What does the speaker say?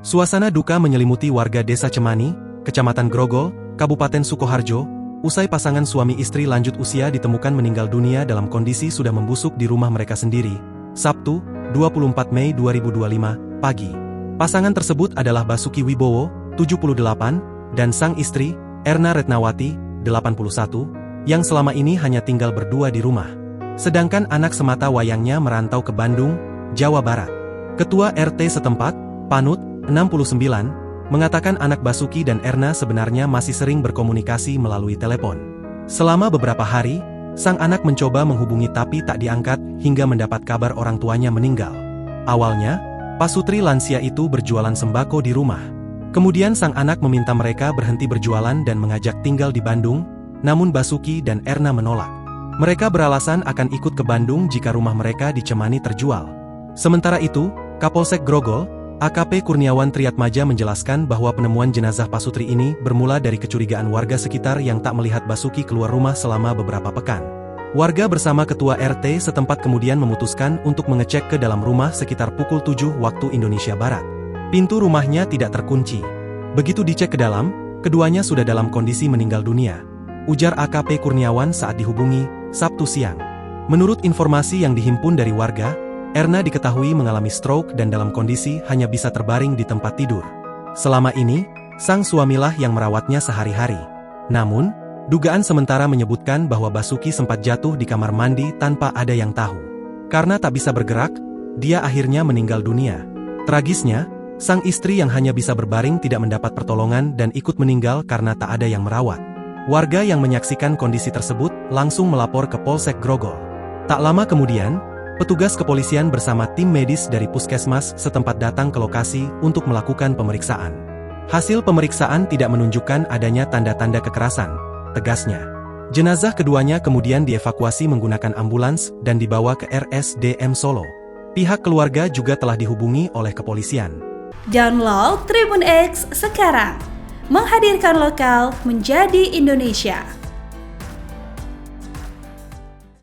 Suasana duka menyelimuti warga Desa Cemani, Kecamatan Grogol, Kabupaten Sukoharjo, usai pasangan suami istri lanjut usia ditemukan meninggal dunia dalam kondisi sudah membusuk di rumah mereka sendiri, Sabtu, 24 Mei 2025, pagi. Pasangan tersebut adalah Basuki Wibowo, 78, dan sang istri, Erna Retnawati, 81, yang selama ini hanya tinggal berdua di rumah. Sedangkan anak semata wayangnya merantau ke Bandung, Jawa Barat. Ketua RT setempat, Panut, 69, mengatakan anak Basuki dan Erna sebenarnya masih sering berkomunikasi melalui telepon. Selama beberapa hari, sang anak mencoba menghubungi tapi tak diangkat hingga mendapat kabar orang tuanya meninggal. Awalnya, pasutri lansia itu berjualan sembako di rumah. Kemudian sang anak meminta mereka berhenti berjualan dan mengajak tinggal di Bandung, namun Basuki dan Erna menolak. Mereka beralasan akan ikut ke Bandung jika rumah mereka di Cemani terjual. Sementara itu, Kapolsek Grogol, AKP Kurniawan Triatmaja menjelaskan bahwa penemuan jenazah pasutri ini bermula dari kecurigaan warga sekitar yang tak melihat Basuki keluar rumah selama beberapa pekan. Warga bersama ketua RT setempat kemudian memutuskan untuk mengecek ke dalam rumah sekitar pukul 7 waktu Indonesia Barat. Pintu rumahnya tidak terkunci. Begitu dicek ke dalam, keduanya sudah dalam kondisi meninggal dunia, ujar AKP Kurniawan saat dihubungi, Sabtu siang. Menurut informasi yang dihimpun dari warga, Erna diketahui mengalami stroke dan dalam kondisi hanya bisa terbaring di tempat tidur. Selama ini, sang suamilah yang merawatnya sehari-hari. Namun, dugaan sementara menyebutkan bahwa Basuki sempat jatuh di kamar mandi tanpa ada yang tahu. Karena tak bisa bergerak, dia akhirnya meninggal dunia. Tragisnya, sang istri yang hanya bisa berbaring tidak mendapat pertolongan dan ikut meninggal karena tak ada yang merawat. Warga yang menyaksikan kondisi tersebut langsung melapor ke Polsek Grogol. Tak lama kemudian, petugas kepolisian bersama tim medis dari puskesmas setempat datang ke lokasi untuk melakukan pemeriksaan. Hasil pemeriksaan tidak menunjukkan adanya tanda-tanda kekerasan, tegasnya. Jenazah keduanya kemudian dievakuasi menggunakan ambulans dan dibawa ke RSDM Solo. Pihak keluarga juga telah dihubungi oleh kepolisian. Download Tribun X sekarang, menghadirkan lokal menjadi Indonesia.